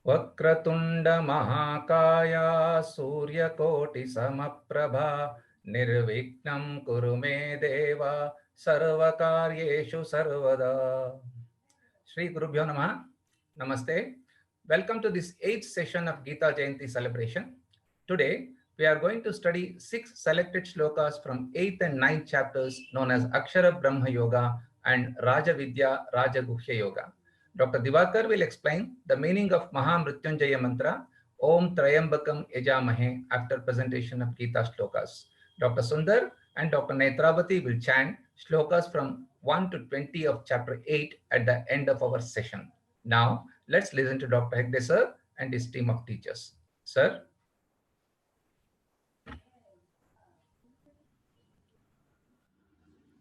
वक्रतुंड महाकाया सूर्यकोटि समप्रभा निर्विघ्नं कुरु मे देव सर्वकार्येषु सर्वदा. Shri Gurubhyo Namaha. Namaste. Welcome to this 8th session of Gita Jayanti celebration. Today, we are going to study 6 selected shlokas from 8th and 9th chapters known as Akshara Brahma Yoga and Raja Vidya Raja Guhya Yoga. Dr. Divakar will explain the meaning of Mahamrityunjaya mantra Om Trayambakam Yajamahe after presentation of Gita shlokas. Dr. Sundar and Dr. Netravati will chant shlokas from 1 to 20 of chapter 8 at the end of our session. Now, let's listen to Dr. Hegde sir and his team of teachers. Sir.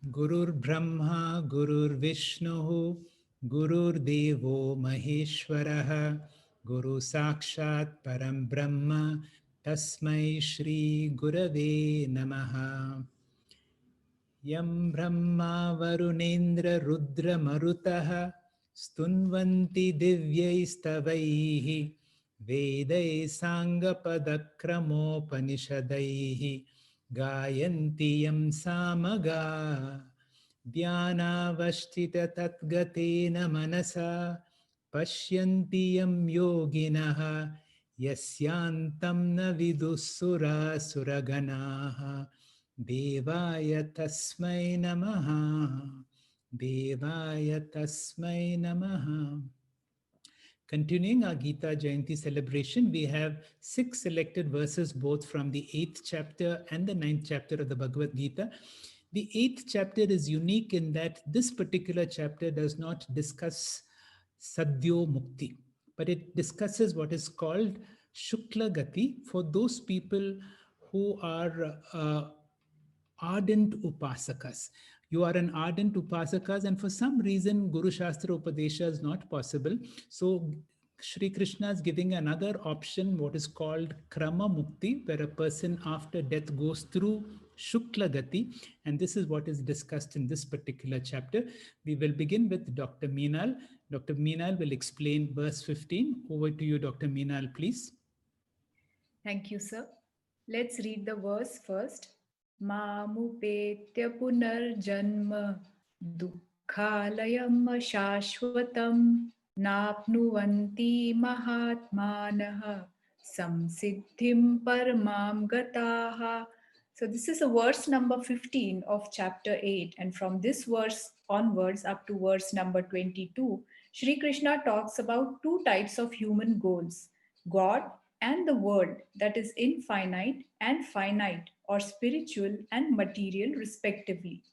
Gurur Brahma, Gurur Vishnu, Gurur Devo Maheshwaraha, Guru Sakshat Param Brahma, Tasmai Shri Gurave Namaha. Yam Brahma Varunendra Rudra Marutaha, Stunvanti Divyaistavaihi, Vedai Sangapadakramopanisadaihi, Gayanti Yam Samaga, Dhyanavashtita Tatgatena Manasa, Pashyanti Yam Yoginaha, Yasyantam na Vidusura Suraganaha, Devaya Tasmai Namaha. Devaya Tasmai Namaha. Continuing our Gita Jayanti celebration, we have 6 selected verses both from the 8th chapter and the 9th chapter of the Bhagavad Gita. The 8th chapter is unique in that this particular chapter does not discuss Sadhyo Mukti, but it discusses what is called Shukla Gati for those people who are ardent upasakas. You are an ardent upasakas, and for some reason Guru Shastra Upadesha is not possible. So Shri Krishna is giving another option, what is called Krama Mukti, where a person after death goes through Shukla Gati, and this is what is discussed in this particular chapter. We will begin with Dr. Meenal. Dr. Meenal will explain verse 15. Over to you, Dr. Meenal, please. Thank you, sir. Let's read the verse first. Mamupetya punarjanma dukkhalayam shashvatam napnuvanti mahatmanaha samsiddhim paramam gataha. So this is a verse number 15 of chapter 8, and from this verse onwards up to verse number 22, Shri Krishna talks about two types of human goals: God and the world, that is infinite and finite, or spiritual and material respectively.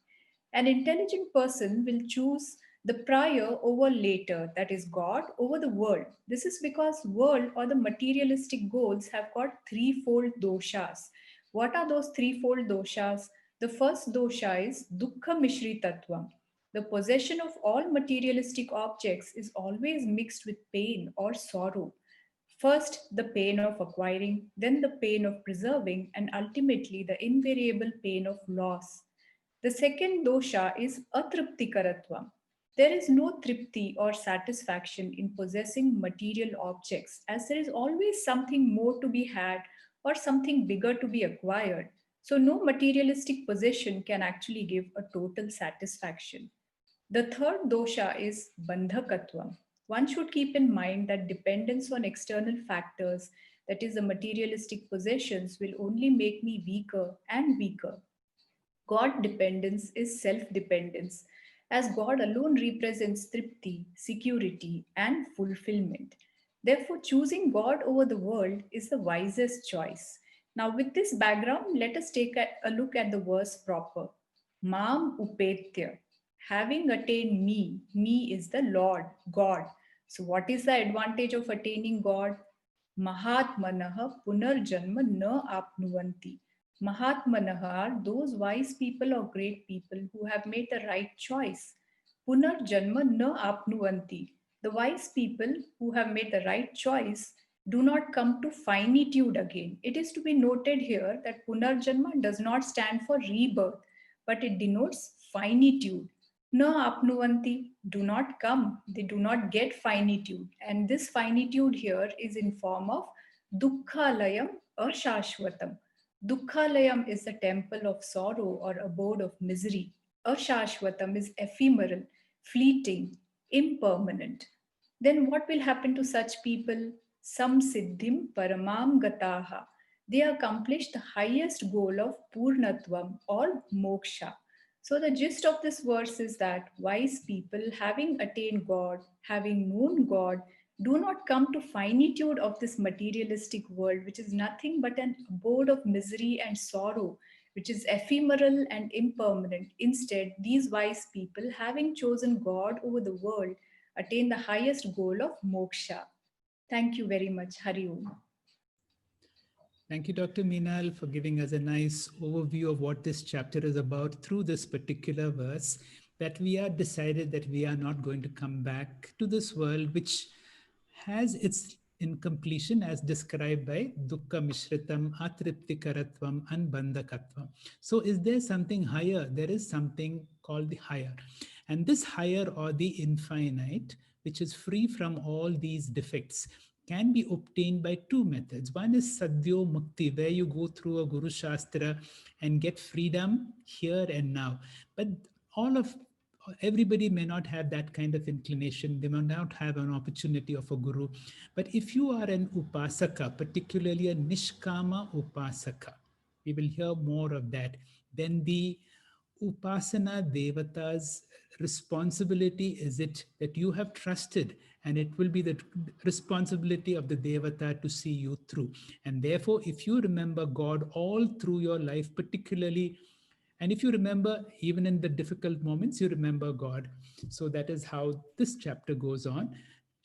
An intelligent person will choose the prior over later, that is God over the world. This is because world or the materialistic goals have got threefold doshas. What are those threefold doshas? The first dosha is dukkha mishri tattvam. The possession of all materialistic objects is always mixed with pain or sorrow. First, the pain of acquiring, then the pain of preserving, and ultimately the invariable pain of loss. The second dosha is atriptikaratvam. There is no tripti or satisfaction in possessing material objects, as there is always something more to be had or something bigger to be acquired. So, no materialistic possession can actually give a total satisfaction. The third dosha is bandhakatvam. One should keep in mind that dependence on external factors, that is, the materialistic possessions, will only make me weaker and weaker. God dependence is self dependence, as God alone represents tripti, security, and fulfillment. Therefore, choosing God over the world is the wisest choice. Now, with this background, let us take a look at the verse proper. Mam upetya. Having attained me is the Lord, God. So, what is the advantage of attaining God? Mahatmanaha punarjanma na apnuvanti. Mahatmanaha are those wise people or great people who have made the right choice. Punarjanma na apnuvanti. The wise people who have made the right choice do not come to finitude again. It is to be noted here that Punarjanma does not stand for rebirth, but it denotes finitude. Na apnuvanti, do not come. They do not get finitude. And this finitude here is in form of dukkhalayam or shashwatam. Dukkhalayam is the temple of sorrow or abode of misery. Ashashwatam is ephemeral, fleeting, impermanent. Then what will happen to such people? Sam siddhim paramam gataha. They accomplish the highest goal of purnatvam or moksha. So, the gist of this verse is that wise people, having attained God, having known God, do not come to finitude of this materialistic world, which is nothing but an abode of misery and sorrow, which is ephemeral and impermanent. Instead, these wise people, having chosen God over the world, attain the highest goal of moksha. Thank you very much. Hari Om. Thank you, Dr. Meenal, for giving us a nice overview of what this chapter is about through this particular verse. That we are decided that we are not going to come back to this world, which has its incompletion as described by dukkha mishritam, atriptikaratvam, and bandhakatvam. So, is there something higher? There is something called the higher. And this higher or the infinite, which is free from all these defects, can be obtained by two methods. One is Sadhyo Mukti, where you go through a Guru Shastra and get freedom here and now. But all of everybody may not have that kind of inclination. They may not have an opportunity of a guru. But if you are an upasaka, particularly a nishkama upasaka, we will hear more of that, then the upasana devata's responsibility is it that you have trusted, and it will be the responsibility of the devata to see you through. And therefore, if you remember God all through your life, particularly, and if you remember even in the difficult moments, you remember God. So that is how this chapter goes on.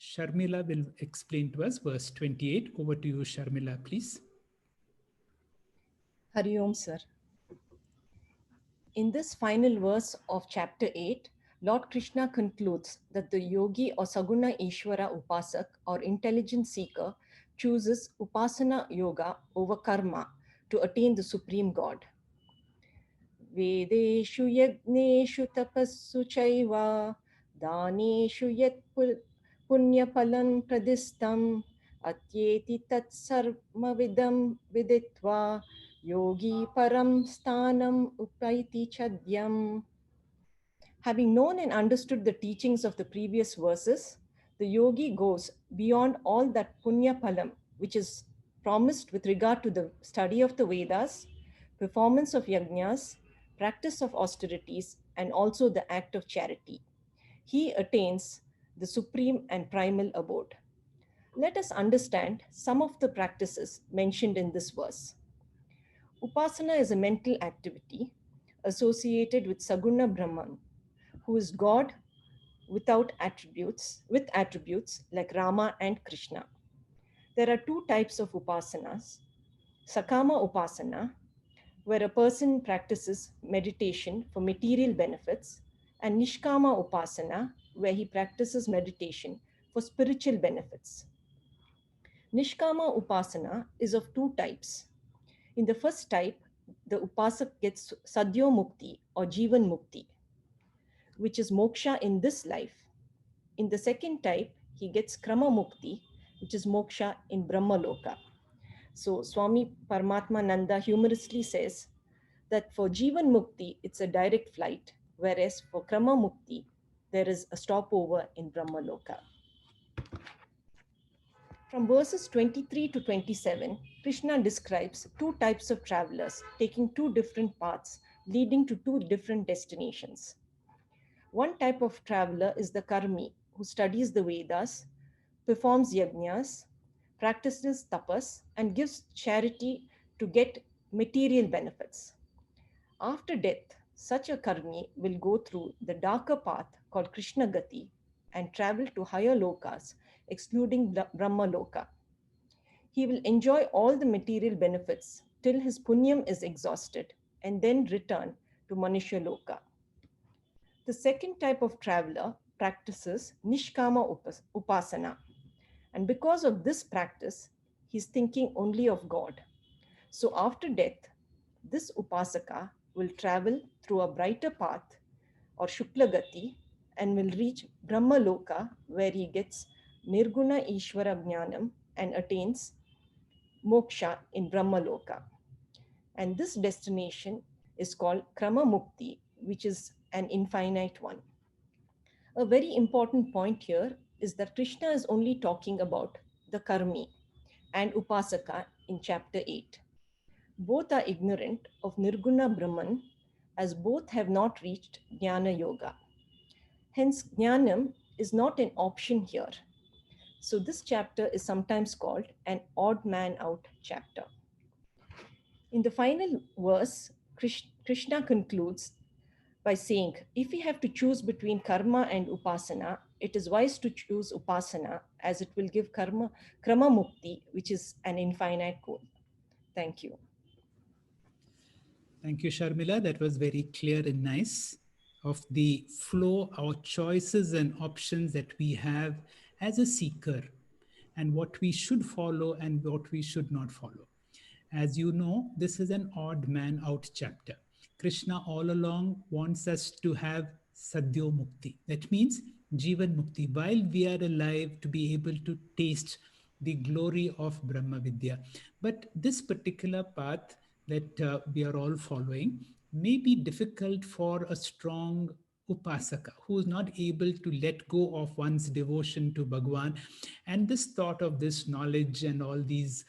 Sharmila will explain to us verse 28. Over to you, Sharmila, please. Hari Om, sir. In this final verse of chapter 8, Lord Krishna concludes that the yogi or Saguna Ishvara Upasak or intelligent seeker chooses Upasana Yoga over Karma to attain the Supreme God. Vedeshu yagneshu tapassu chaiva daneshu yat punyapalam pradistam atyeti tat sarmavidam viditva yogi param sthanam upaiti chadyam. Having known and understood the teachings of the previous verses, the yogi goes beyond all that punya palam, which is promised with regard to the study of the Vedas, performance of yajnas, practice of austerities, and also the act of charity. He attains the supreme and primal abode. Let us understand some of the practices mentioned in this verse. Upasana is a mental activity associated with Saguna Brahman, who is God with attributes like Rama and Krishna. There are two types of upasanas. Sakama upasana, where a person practices meditation for material benefits, and Nishkama upasana, where he practices meditation for spiritual benefits. Nishkama upasana is of two types. In the first type, the upasak gets sadhyo mukti or jivan mukti, which is moksha in this life. In the second type, he gets krama mukti, which is moksha in Brahma Loka. So Swami Paramatmananda humorously says that for Jivan Mukti, it's a direct flight, whereas for Krama Mukti, there is a stopover in Brahma Loka. From verses 23 to 27, Krishna describes two types of travelers taking two different paths, leading to two different destinations. One type of traveler is the Karmi, who studies the Vedas, performs yajnas, practices tapas, and gives charity to get material benefits. After death, such a Karmi will go through the darker path called Krishna Gati and travel to higher lokas, excluding Brahma Loka. He will enjoy all the material benefits till his punyam is exhausted and then return to Manushya Loka. The second type of traveler practices Nishkama Upasana. And because of this practice, he's thinking only of God. So after death, this Upasaka will travel through a brighter path or Shuklagati and will reach Brahmaloka, where he gets Nirguna Ishvara Jnanam and attains moksha in Brahmaloka. And this destination is called Krama Mukti, which is an infinite one. A very important point here is that Krishna is only talking about the Karmi and Upasaka in chapter 8. Both are ignorant of Nirguna Brahman, as both have not reached Jnana Yoga. Hence, Jnanam is not an option here. So this chapter is sometimes called an odd man out chapter. In the final verse, Krishna concludes by saying, if we have to choose between karma and upasana, it is wise to choose upasana, as it will give krama mukti, which is an infinite goal. Thank you. Thank you, Sharmila. That was very clear and nice of the flow, our choices and options that we have as a seeker, and what we should follow and what we should not follow. As you know, this is an odd man out chapter. Krishna all along wants us to have Sadhyo Mukti. That means Jivan Mukti. While we are alive, to be able to taste the glory of Brahma Vidya. But this particular path that we are all following may be difficult for a strong upasaka who is not able to let go of one's devotion to Bhagwan. And this thought of this knowledge and all these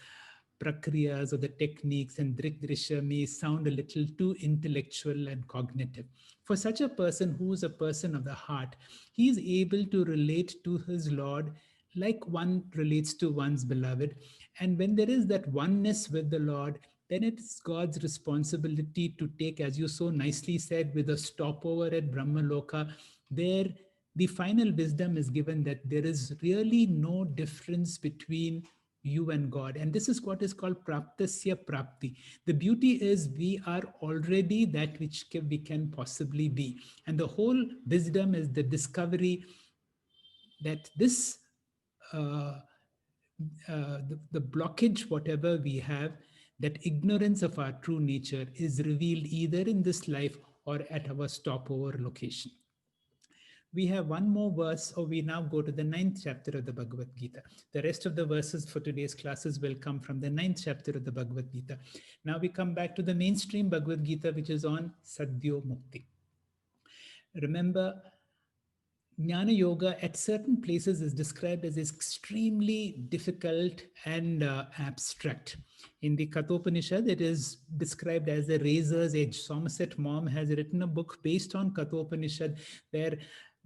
prakriyas or the techniques and drikdrisha may sound a little too intellectual and cognitive. For such a person who is a person of the heart, he is able to relate to his Lord like one relates to one's beloved. And when there is that oneness with the Lord, then it's God's responsibility to take, as you so nicely said, with a stopover at Brahmaloka. There, the final wisdom is given that there is really no difference between you and God. And this is what is called praptasya prapti. The beauty is we are already that which we can possibly be. And the whole wisdom is the discovery that this, the blockage, whatever we have, that ignorance of our true nature is revealed either in this life or at our stopover location. We have one more verse, or we now go to the 9th chapter of the Bhagavad Gita. The rest of the verses for today's classes will come from the 9th chapter of the Bhagavad Gita. Now we come back to the mainstream Bhagavad Gita, which is on Sadhyo Mukti. Remember, Jnana Yoga at certain places is described as extremely difficult and abstract. In the Kathopanishad, it is described as a razor's edge. Somerset Maugham has written a book based on Kathopanishad, where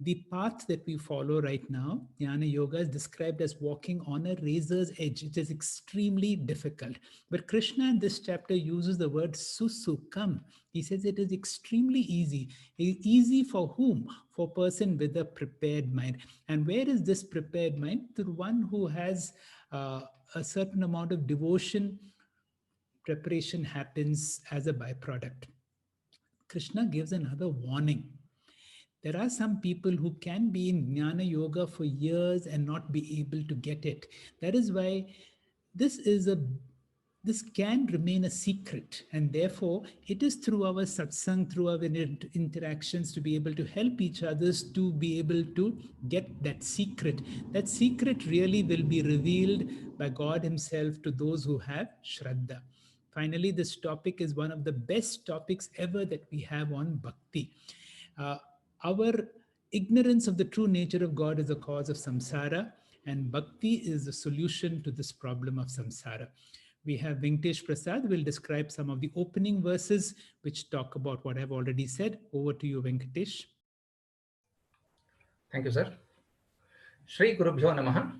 the path that we follow right now, Jnana Yoga, is described as walking on a razor's edge. It is extremely difficult. But Krishna in this chapter uses the word susukam. He says it is extremely easy. Easy for whom? For a person with a prepared mind. And where is this prepared mind? The one who has a certain amount of devotion. Preparation happens as a byproduct. Krishna gives another warning. There are some people who can be in Jnana Yoga for years and not be able to get it. That is why this can remain a secret, and therefore it is through our satsang, through our interactions, to be able to help each others to be able to get that secret. That secret really will be revealed by God himself to those who have Shraddha. Finally, this topic is one of the best topics ever that we have on Bhakti. Our ignorance of the true nature of God is the cause of samsara, and Bhakti is the solution to this problem of samsara. We have Venkatesh Prasad will describe some of the opening verses which talk about what I've already said. Over to you, Venkatesh. Thank you, sir. Shri Gurubhyo Namaha.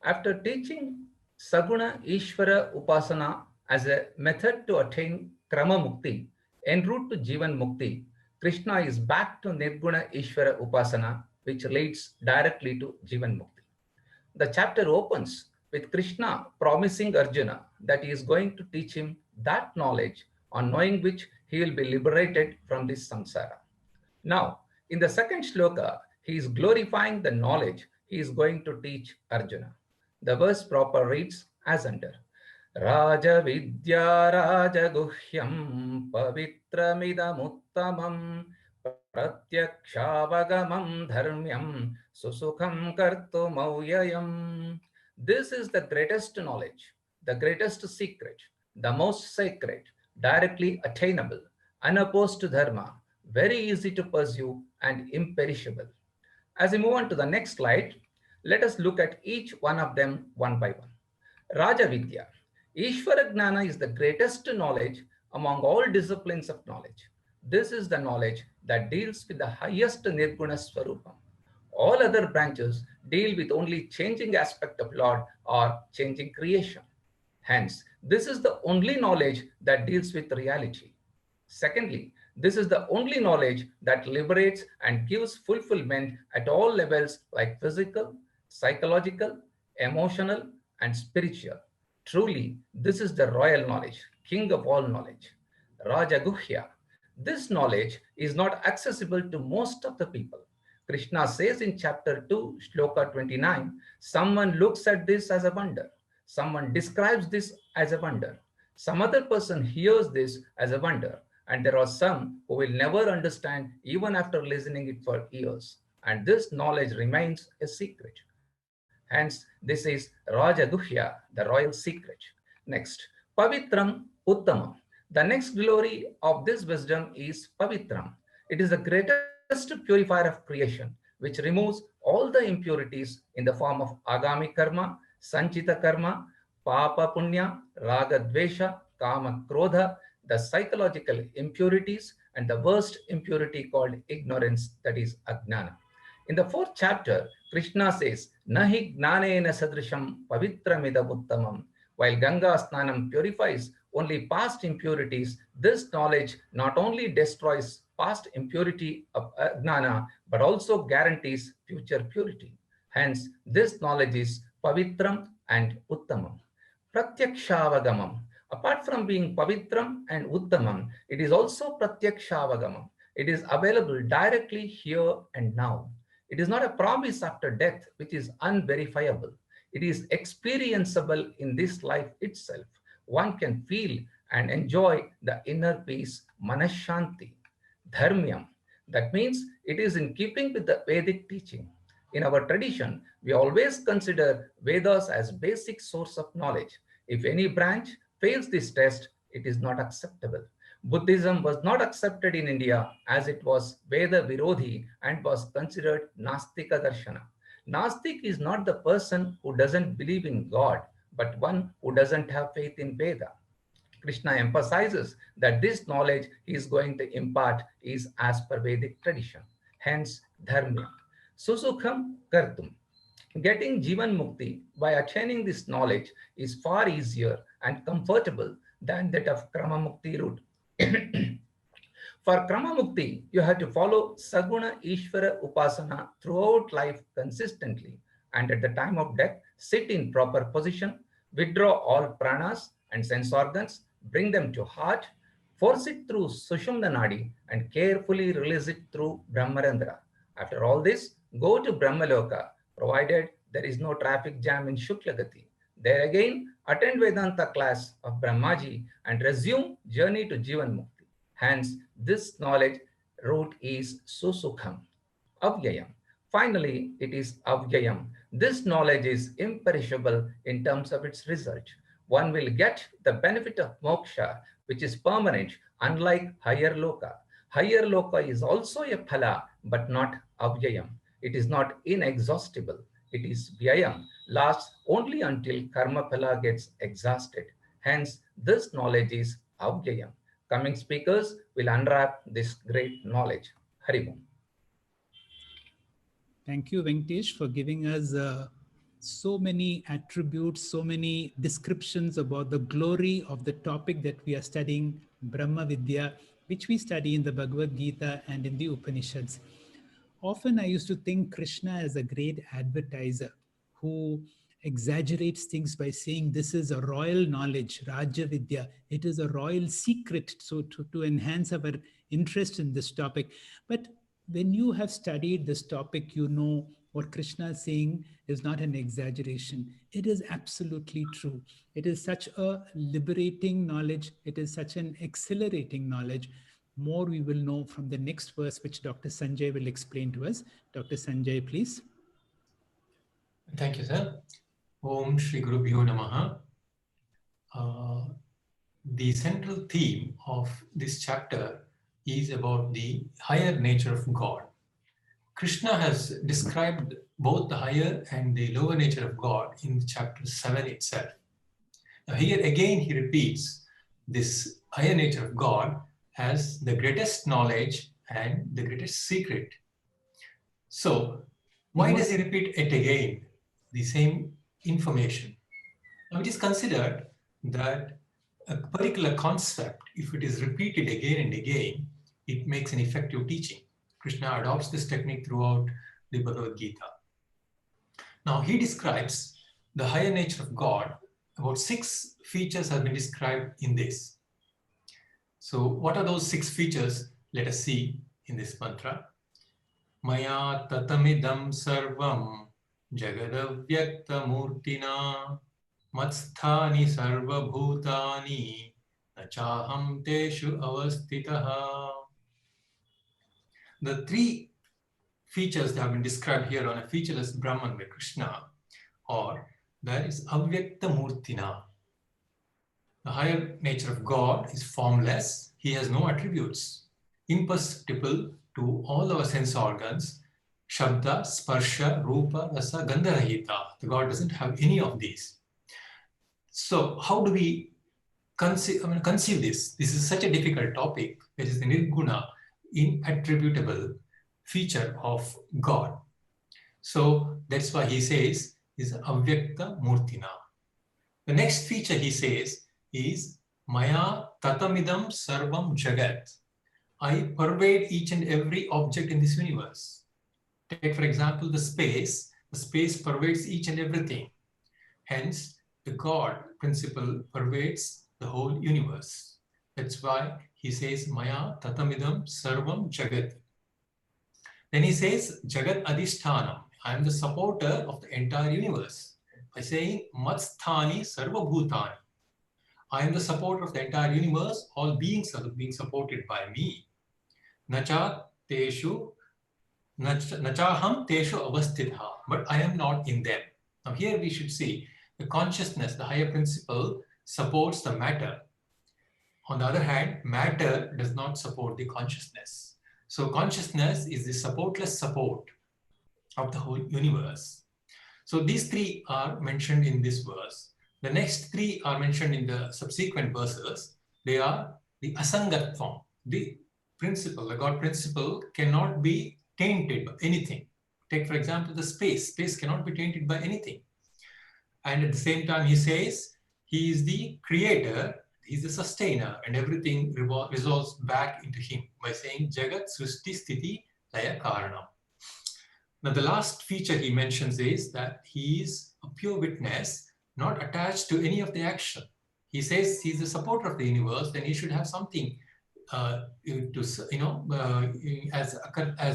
After teaching Saguna Ishvara Upasana as a method to attain Krama Mukti en route to Jivan Mukti, Krishna is back to Nirguna Ishvara Upasana, which leads directly to Jivan Mukti. The chapter opens with Krishna promising Arjuna that he is going to teach him that knowledge on knowing which he will be liberated from this samsara. Now, in the second shloka, he is glorifying the knowledge he is going to teach Arjuna. The verse proper reads as under: Raja Vidya Raja Guhyam Pavitramidam Uttamam Pratyakshavagam dharmyam susukham kartumauhyayam. This is the greatest knowledge, the greatest secret, the most sacred, directly attainable, unopposed to dharma, very easy to pursue and imperishable. As we move on to the next slide, let us look at each one of them one by one. Raja Vidya. Ishvara Gnana is the greatest knowledge among all disciplines of knowledge. This is the knowledge that deals with the highest Nirguna Swarupam. All other branches deal with only changing aspect of Lord or changing creation. Hence, this is the only knowledge that deals with reality. Secondly, this is the only knowledge that liberates and gives fulfillment at all levels like physical, psychological, emotional, and spiritual. Truly, this is the royal knowledge, king of all knowledge. Raja Guhya. This knowledge is not accessible to most of the people. Krishna says in chapter 2, shloka 29, someone looks at this as a wonder. Someone describes this as a wonder. Some other person hears this as a wonder. And there are some who will never understand even after listening it for years. And this knowledge remains a secret. Hence, this is Raja Guhya, the royal secret. Next, Pavitram Uttamam. The next glory of this wisdom is Pavitram. It is the greatest purifier of creation, which removes all the impurities in the form of Agami Karma, Sanchita Karma, Papa Punya, Raga Dvesha, Kama Krodha, the psychological impurities, and the worst impurity called ignorance, that is Ajnana. In the fourth chapter, Krishna says, Nahi gnanena sadrisham pavitramida uttamam. While Ganga Snanam purifies only past impurities, this knowledge not only destroys past impurity of Ajnana, but also guarantees future purity. Hence, this knowledge is pavitram and uttamam. Pratyakshaavagamam. Apart from being pavitram and uttamam, it is also pratyakshaavagamam. It is available directly here and now. It is not a promise after death, which is unverifiable. It is experienceable in this life itself. One can feel and enjoy the inner peace, manashanti, dharmyam. That means it is in keeping with the Vedic teaching. In our tradition, we always consider Vedas as basic source of knowledge. If any branch fails this test, it is not acceptable. Buddhism was not accepted in India as it was Veda Virodhi and was considered Nastika Darshana. Nastik is not the person who doesn't believe in God, but one who doesn't have faith in Veda. Krishna emphasizes that this knowledge he is going to impart is as per Vedic tradition. Hence, dharma. Susukham kartum. Getting Jivan Mukti by attaining this knowledge is far easier and comfortable than that of Krama Mukti route. For Krama Mukti, you have to follow Saguna Ishvara Upasana throughout life consistently, and at the time of death, sit in proper position, withdraw all pranas and sense organs, bring them to heart, force it through Sushumna Nadi, and carefully release it through Brahmarandra. After all this, go to Brahmaloka, provided there is no traffic jam in Shuklagati. There again, attend Vedanta class of Brahmaji and resume journey to Jivan Mukti. Hence, this knowledge route is Susukham, Avyayam. Finally, it is Avyayam. This knowledge is imperishable in terms of its result. One will get the benefit of moksha, which is permanent, unlike higher loka. Higher loka is also a phala, but not avyayam. It is not inexhaustible. It is vyayam, lasts only until karma phala gets exhausted. Hence, this knowledge is avyayam. Coming speakers will unwrap this great knowledge. Hari Om. Thank you, Venkatesh, for giving us so many attributes, so many descriptions about the glory of the topic that we are studying, Brahma Vidya, which we study in the Bhagavad Gita and in the Upanishads. Often I used to think Krishna as a great advertiser who exaggerates things by saying this is a royal knowledge, Raja Vidya. It is a royal secret, so to enhance our interest in this topic. But when you have studied this topic, you know what Krishna is saying is not an exaggeration. It is absolutely true. It is such a liberating knowledge. It is such an exhilarating knowledge More we will know from the next verse, which Dr. Sanjay will explain to us. Dr. Sanjay, please. Thank you, sir. Om Shri Gurubhyo Namaha. The central theme of this chapter is about the higher nature of God. Krishna has described both the higher and the lower nature of God in chapter 7 itself. Now here again he repeats this higher nature of God as the greatest knowledge and the greatest secret. So why does he repeat it again, the same information? Now it is considered that a particular concept, if it is repeated again and again, it makes an effective teaching. Krishna adopts this technique throughout the Bhagavad Gita. Now he describes the higher nature of God. About 6 features have been described in this. So what are those 6 features? Let us see in this mantra. Maya tatamidam sarvam jagadavyakta murtina matsthani sarva bhutani nachaham teshu avastitaha. The 3 features that have been described here on a featureless Brahman by Krishna, or that is avyakta murtina. The higher nature of God is formless. He has no attributes, imperceptible to all our sense organs. Shabda, sparsha, rupa, rasa, gandharahita. The God doesn't have any of these. So how do we conceive this? This is such a difficult topic. It is the nirguna, inattributable feature of God. So that's why he says is avyakta murtina. The next feature he says is maya tatamidam sarvam jagat. I pervade each and every object in this universe. Take for example the space pervades each and everything. Hence the God principle pervades the whole universe. That's why he says maya tatamidam sarvam jagat. Then he says jagat adhishthanam. I am the supporter of the entire universe. By saying matsthani sarva bhutani. I am the supporter of the entire universe. All beings are being supported by me. Nachaham teshu avastitha. But I am not in them. Now here we should see the consciousness, the higher principle, supports the matter. On the other hand, matter does not support the consciousness. So consciousness is the supportless support of the whole universe. So these 3 are mentioned in this verse. The next 3 are mentioned in the subsequent verses. They are the asangatvam. The principle, the God principle cannot be tainted by anything. Take for example the space. Space cannot be tainted by anything. And at the same time he says he is the creator, he is the sustainer, and everything resolves back into him by saying Jagat Srishti Sthiti Laya Karanam. Now the last feature he mentions is that he is a pure witness, not attached to any of the action. He says he's the supporter of the universe, then he should have something as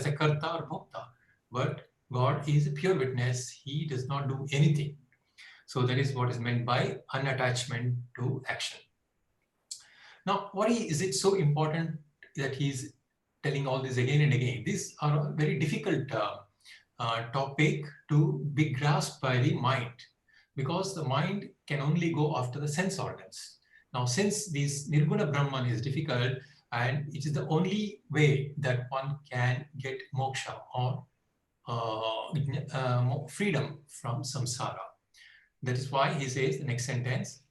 a karta or bhokta. But God is a pure witness, he does not do anything. So that is what is meant by unattachment to action. Now, why is it so important that he's telling all this again and again? These are a very difficult topic to be grasped by the mind, because the mind can only go after the sense organs. Now, since this Nirguna Brahman is difficult, and it is the only way that one can get moksha or freedom from samsara. That is why he says the next sentence,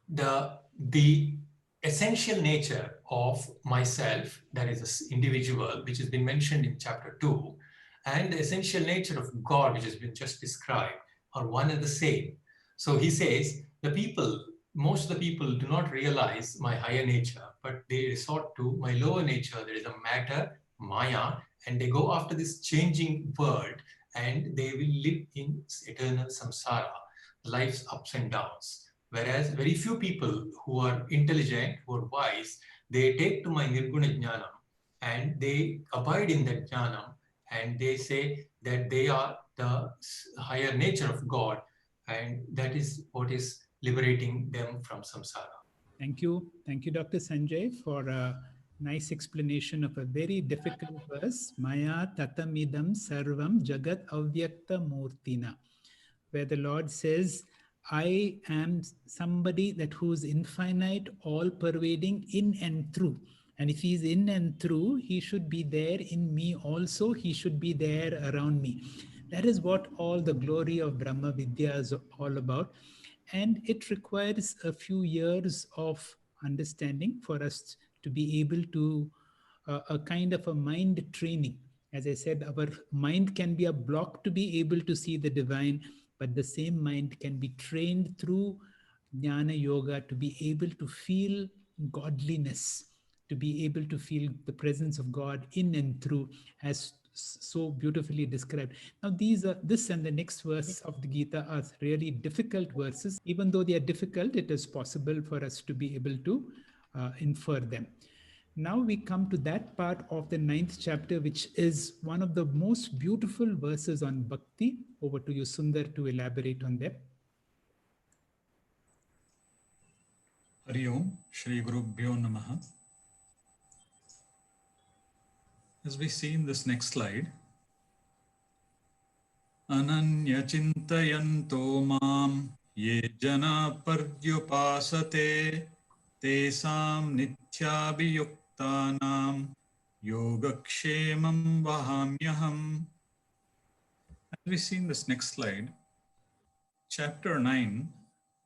the essential nature of myself, that is this individual, which has been mentioned in chapter 2, and the essential nature of God, which has been just described, are one and the same. So he says most of the people do not realize my higher nature, but they resort to my lower nature. There is a matter, maya, and they go after this changing world, and they will live in eternal samsara, life's ups and downs. Whereas very few people who are intelligent, who are wise, they take to my Nirguna Jnanam and they abide in that Jnanam, and they say that they are the higher nature of God, and that is what is liberating them from samsara. Thank you. Thank you, Dr. Sanjay, for a nice explanation of a very difficult verse. Maya tatamidam sarvam jagat avyakta murtina, where the Lord says, I am somebody that who's infinite, all pervading, in and through. And if he's in and through, he should be there in me also. He should be there around me. That is what all the glory of Brahma Vidya is all about. And it requires a few years of understanding for us to be able to, a kind of a mind training. As I said, our mind can be a block to be able to see the divine, but the same mind can be trained through jnana yoga to be able to feel godliness, to be able to feel the presence of God in and through, as so beautifully described. Now, these are this and the next verse of the Gita are really difficult verses. Even though they are difficult, it is possible for us to be able to infer them. Now we come to that part of the 9th chapter, which is one of the most beautiful verses on bhakti. Over to you, Sundar, to elaborate on that. Hari Om, Shri Gurubhyo Namaha. As we see in this next slide, Ananya Chintayanto Mam Ye Jana Paryupasate Tesam Nityabhiyuktanam Yogakshemam Vahamyaham. As we see in this next slide, chapter 9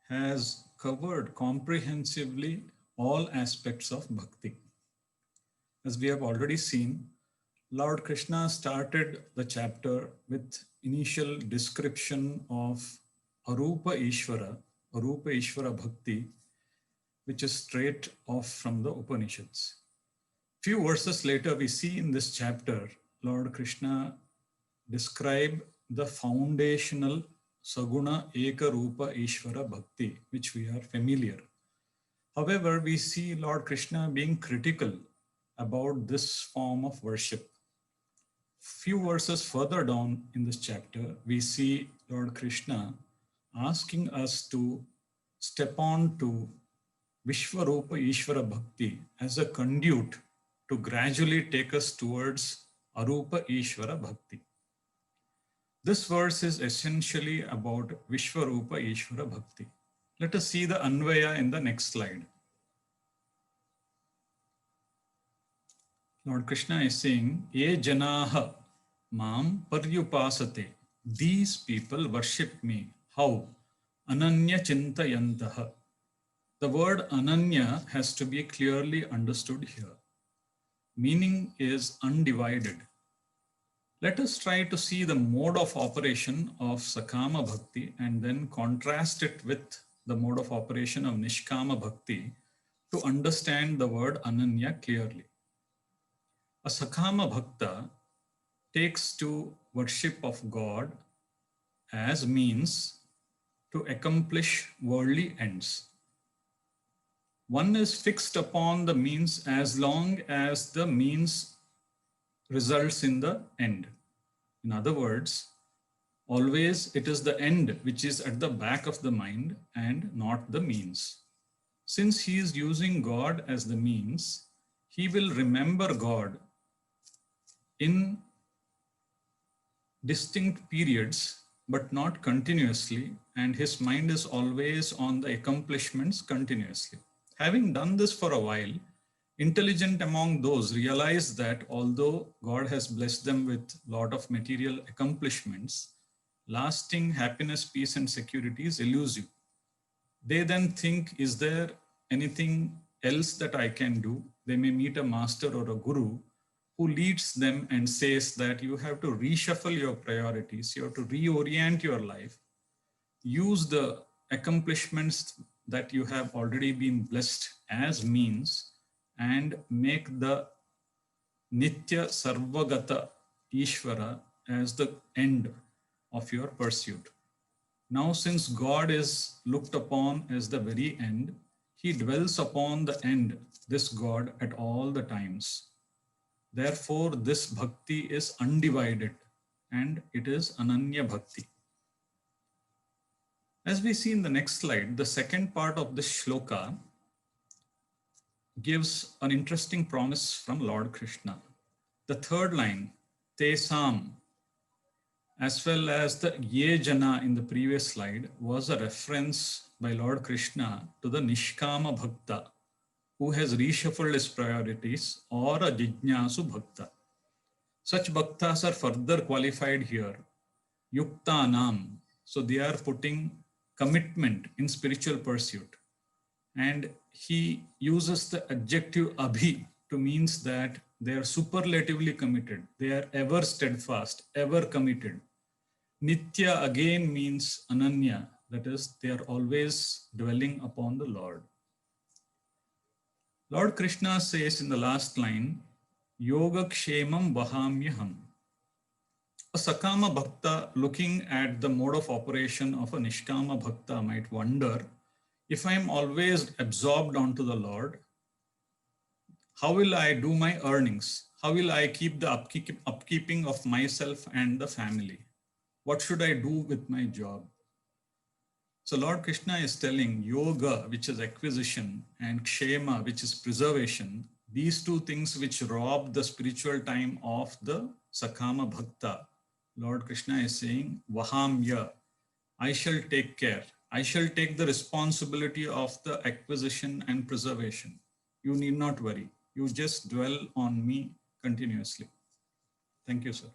has covered comprehensively all aspects of bhakti. As we have already seen, Lord Krishna started the chapter with initial description of Arupa Ishvara Bhakti, which is straight off from the Upanishads. Few verses later, we see in this chapter, Lord Krishna describe the foundational Saguna Eka Rupa Ishvara Bhakti, which we are familiar. However, we see Lord Krishna being critical about this form of worship. Few verses further down in this chapter, we see Lord Krishna asking us to step on to Vishwarupa Ishvara Bhakti as a conduit to gradually take us towards Arupa Ishvara Bhakti. This verse is essentially about Vishwarupa Ishvara Bhakti. Let us see the Anvaya in the next slide. Lord Krishna is saying, Ye janaha mam paryupasate. These people worship me. How? Ananya chintayantaha. The word ananya has to be clearly understood here. Meaning is undivided. Let us try to see the mode of operation of Sakama Bhakti and then contrast it with the mode of operation of Nishkama Bhakti to understand the word Ananya clearly. A Sakama Bhakta takes to worship of God as means to accomplish worldly ends. One is fixed upon the means as long as the means results in the end. In other words, always it is the end which is at the back of the mind and not the means. Since he is using God as the means, he will remember God in distinct periods, but not continuously, and his mind is always on the accomplishments continuously. Having done this for a while, intelligent among those realize that although God has blessed them with a lot of material accomplishments, lasting happiness, peace, and security is elusive. They then think, is there anything else that I can do? They may meet a master or a guru who leads them and says that you have to reshuffle your priorities, you have to reorient your life, use the accomplishments that you have already been blessed as means, and make the Nitya Sarvagata Ishvara as the end of your pursuit. Now, since God is looked upon as the very end, he dwells upon the end, this God, at all the times. Therefore, this bhakti is undivided and it is Ananya Bhakti. As we see in the next slide, the second part of this shloka gives an interesting promise from Lord Krishna. The third line, Tesam, as well as the Ye Jana in the previous slide, was a reference by Lord Krishna to the Nishkama Bhakta, who has reshuffled his priorities, or a Jijnasu Bhakta. Such bhaktas are further qualified here, Yuktanam. So they are putting commitment in spiritual pursuit. And he uses the adjective abhi to means that they are superlatively committed. They are ever steadfast, ever committed. Nitya again means ananya, that is, they are always dwelling upon the Lord. Lord Krishna says in the last line, Yoga Kshemam Vahamyaham. A Sakama Bhakta looking at the mode of operation of a Nishkama Bhakta might wonder, if I am always absorbed onto the Lord, how will I do my earnings? How will I keep the upkeeping of myself and the family? What should I do with my job? So Lord Krishna is telling yoga, which is acquisition, and kshema, which is preservation, these two things which rob the spiritual time of the Sakama Bhakta. Lord Krishna is saying, Vahamya, I shall take care. I shall take the responsibility of the acquisition and preservation. You need not worry. You just dwell on me continuously. Thank you, sir.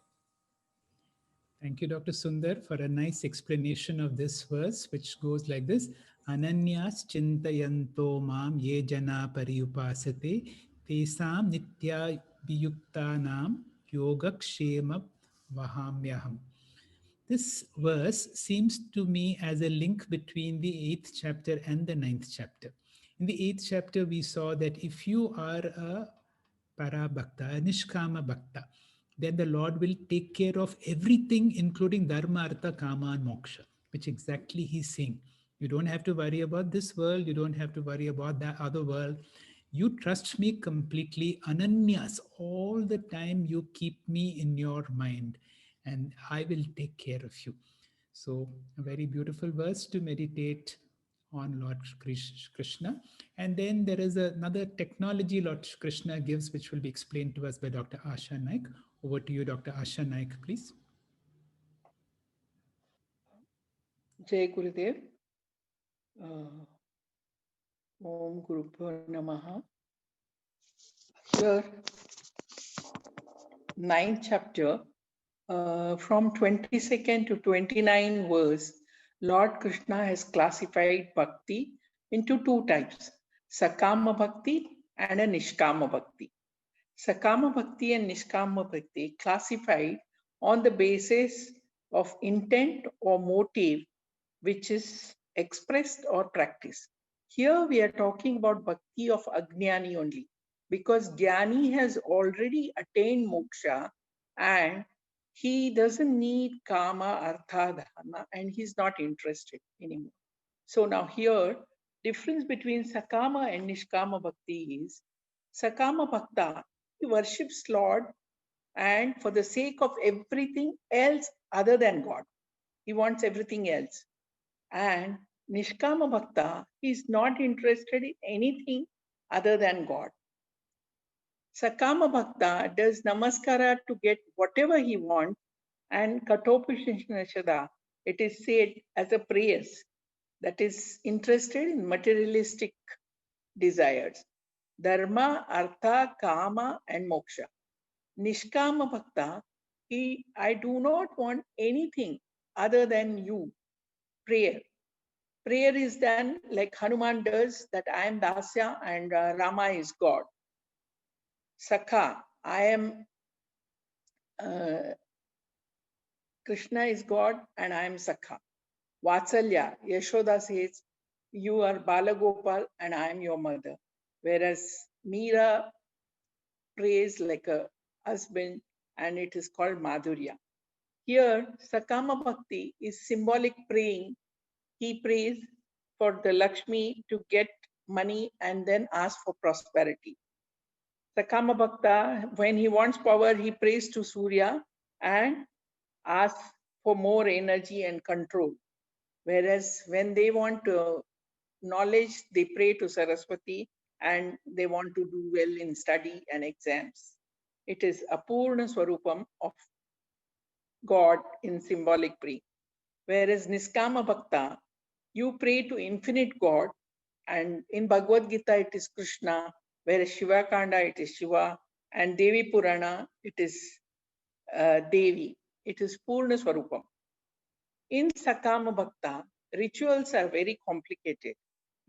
Thank you, Dr. Sundar, for a nice explanation of this verse, which goes like this. Ananyas chintayanto mam ye jana pariyupasate tesam nitya viyuktanam yogakshema vahamyaham. This verse seems to me as a link between the 8th chapter and the 9th chapter. In the 8th chapter, we saw that if you are a Parabhakta, a Nishkama Bhakta, then the Lord will take care of everything, including Dharma, Artha, Kama, and Moksha, which exactly he's saying. You don't have to worry about this world. You don't have to worry about that other world. You trust me completely. Ananyas, all the time you keep me in your mind and I will take care of you. So a very beautiful verse to meditate on Lord Krishna. And then there is another technology Lord Krishna gives, which will be explained to us by Dr. Asha Naik. Over to you, Dr. Asha Naik, please. Jai Gurudev. Om Gurubhyo Namaha. Here, 9th chapter, from 22nd to 29 verse, Lord Krishna has classified bhakti into two types, Sakama Bhakti and a Nishkama Bhakti. Sakama Bhakti and Nishkama Bhakti classified on the basis of intent or motive which is expressed or practiced. Here we are talking about bhakti of Ajnani only, because Jnani has already attained moksha and he doesn't need kama, artha, dharma, and he's not interested anymore. So now here, difference between Sakama and Nishkama Bhakti is, Sakama Bhakta, he worships Lord and for the sake of everything else other than God. He wants everything else. And Nishkama Bhakta is not interested in anything other than God. Sakama Bhakta does namaskara to get whatever he wants, and Katopushinashada, it is said as a praise that is interested in materialistic desires. Dharma, Artha, Kama, and Moksha. Nishkama Bhakta, I do not want anything other than you, prayer. Prayer is done like Hanuman does, that I am Dasya and Rama is God. Sakha, I am, Krishna is God and I am Sakha. Vatsalya, Yashoda says, you are Balagopal and I am your mother. Whereas Meera prays like a husband and it is called Madhurya. Here, Sakama Bhakti is symbolic praying. He prays for the Lakshmi to get money and then ask for prosperity. Sakama Bhakta, when he wants power, he prays to Surya and asks for more energy and control. Whereas when they want knowledge, they pray to Saraswati and they want to do well in study and exams. It is Apurna Swarupam of God in symbolic prayer. Whereas Niskama Bhakta, you pray to infinite God, and in Bhagavad Gita it is Krishna, whereas Shiva Kanda it is Shiva, and Devi Purana it is Devi. It is Purna Swarupam. In Sakama Bhakta, rituals are very complicated.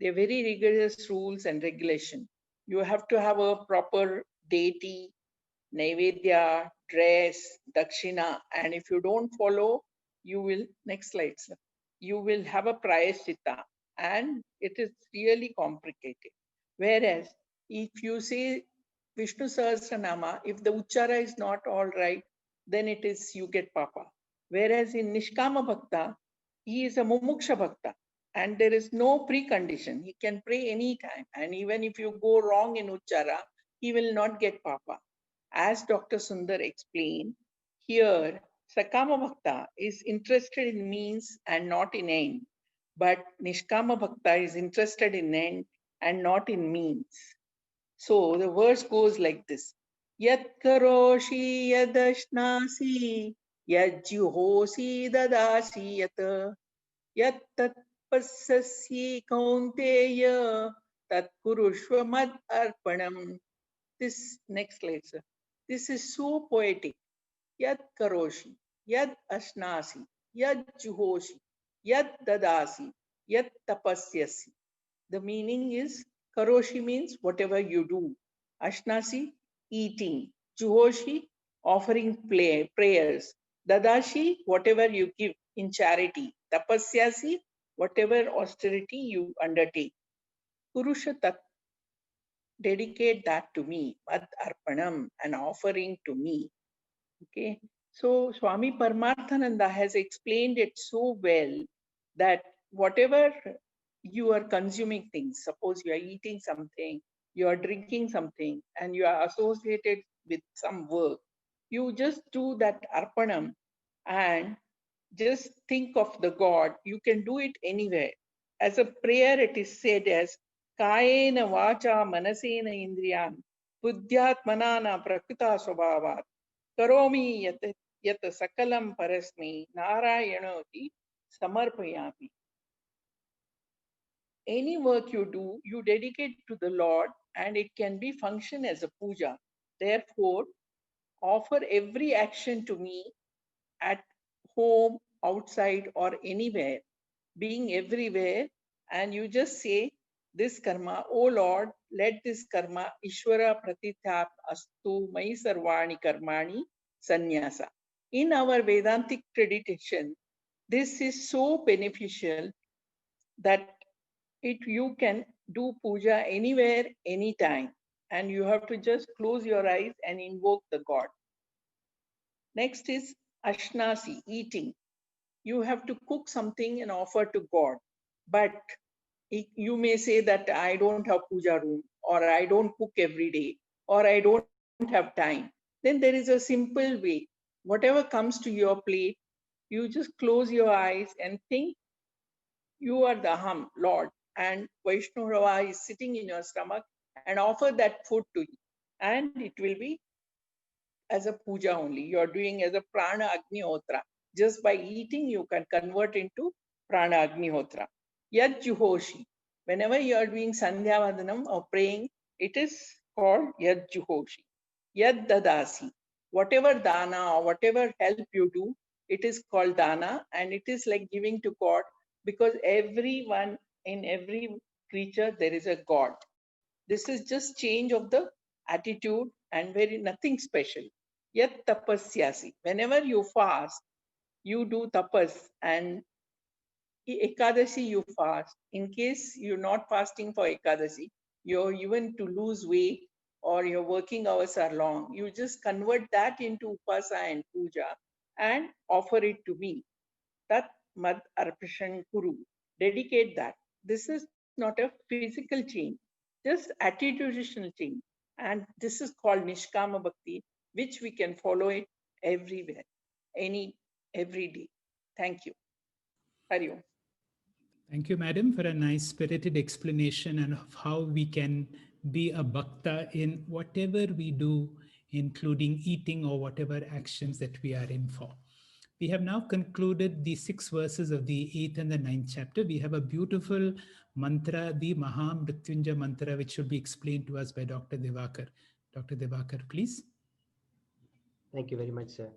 They're very rigorous rules and regulation. You have to have a proper deity, Naivedya, dress, Dakshina, and if you don't follow, you will, next slide, sir, you will have a prayaschitta, and it is really complicated. Whereas if you say Vishnu Sahasranama, if the Uchara is not all right, then it is, you get papa. Whereas in Nishkama Bhakta, he is a Mumuksha Bhakta, and there is no precondition. He can pray anytime, and even if you go wrong in Uchara, he will not get papa. As Dr. Sundar explained, here Sakama Bhakta is interested in means and not in end, but Nishkama Bhakta is interested in end and not in means. So the verse goes like this: Yat karoshi yadashnasi yad juhosi dadasi yat yat tat pasasyi kaunteya tat kurushva mad arpanam. This next slide, sir. This is so poetic. Yad karoshi, yad ashnasi, yad juhoshi, yad dadasi, yad tapasyasi. The meaning is, karoshi means whatever you do. Ashnasi, eating. Juhoshi, offering prayers. Dadashi, whatever you give in charity. Tapasyasi, whatever austerity you undertake. Purusha tat, dedicate that to me. Mad arpanam, an offering to me. Okay, so Swami Paramarthananda has explained it so well that whatever you are consuming things, suppose you are eating something, you are drinking something, and you are associated with some work, you just do that arpanam and just think of the God. You can do it anywhere. As a prayer, it is said as Kayena Vacha Manasena Indriyam Buddhyat Manana Prakrita Swabhavat Karomi yat sakalam parasmi narayanoti samarpayami. Any work you do, you dedicate to the Lord, and it can be function as a puja. Therefore, offer every action to me at home, outside, or anywhere, being everywhere, and you just say this karma, oh Lord, let this karma Ishvara Pratithap Astu Mai Sarvani Karmani Sannyasa. In our Vedantic tradition, this is so beneficial that you can do puja anywhere, anytime, and you have to just close your eyes and invoke the God. Next is Ashnasi, eating. You have to cook something and offer to God, but you may say that I don't have puja room, or I don't cook every day, or I don't have time. Then there is a simple way. Whatever comes to your plate, you just close your eyes and think you are the Aham, Lord, and Vaishnava is sitting in your stomach, and offer that food to you. And it will be as a puja only. You are doing as a prana agnihotra. Just by eating, you can convert into prana agnihotra. Yad juhoshi. Whenever you are doing sandhya vadanam or praying, it is called yad juhoshi. Yad dadasi. Whatever dana or whatever help you do, it is called dana, and it is like giving to God, because everyone, in every creature there is a God. This is just change of the attitude and very nothing special. Yat tapasyasi. Whenever you fast, you do tapas, and Ekadasi you fast. In case you're not fasting for Ekadasi, you're even to lose weight or your working hours are long, you just convert that into upasa and puja and offer it to me. Tat mad arpashan kuru. Dedicate that. This is not a physical change, just attitudinal change. And this is called Nishkama Bhakti, which we can follow it everywhere, every day. Thank you. Hari Om. Thank you, madam, for a nice spirited explanation and of how we can be a bhakta in whatever we do, including eating or whatever actions that we are in for. We have now concluded the 6 verses of the 8th and the 9th chapter. We have a beautiful mantra, the Mahamrityunjaya mantra, which should be explained to us by Dr. Divakar. Dr. Divakar, please. Thank you very much, sir.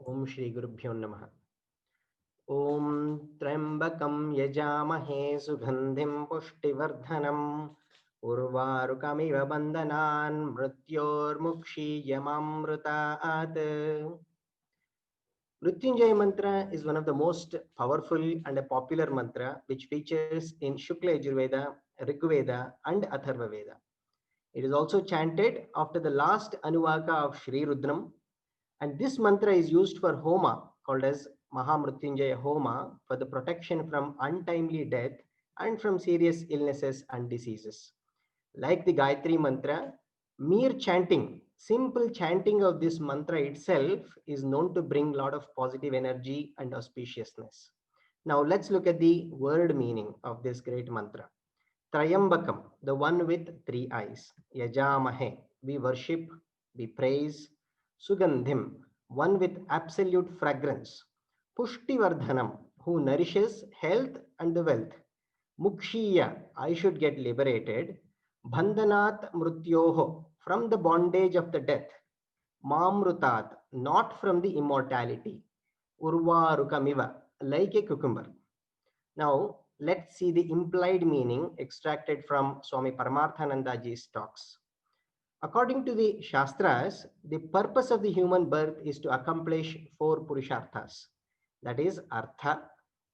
Om Shri Gurubhyo Namaha. Om Trambakam Yajamahe Sugandhim Pushtivardhanam Urvarukamiva Bandhanan Mrityor Mukshi Yamamrutaat. Mrityunjaya mantra is one of the most powerful and a popular mantra which features in Shukla Yajurveda, Rigveda and Atharva Veda. It is also chanted after the last Anuvaka of Shri Rudram, and this mantra is used for Homa called as Mahamrityunjaya Homa for the protection from untimely death and from serious illnesses and diseases. Like the Gayatri mantra, mere chanting, simple chanting of this mantra itself is known to bring a lot of positive energy and auspiciousness. Now let's look at the word meaning of this great mantra. Trayambakam, the one with 3 eyes. Yajamahe, we worship, we praise. Sugandhim, one with absolute fragrance. Pushtivardhanam, who nourishes health and wealth. Mukshiya, I should get liberated. Bandhanat mrutyoho, from the bondage of the death. Mamrutat, not from the immortality. Urvarukamiva, like a cucumber. Now, let's see the implied meaning extracted from Swami Paramarthanandaji's talks. According to the Shastras, the purpose of the human birth is to accomplish 4 Purusharthas. That is, Artha,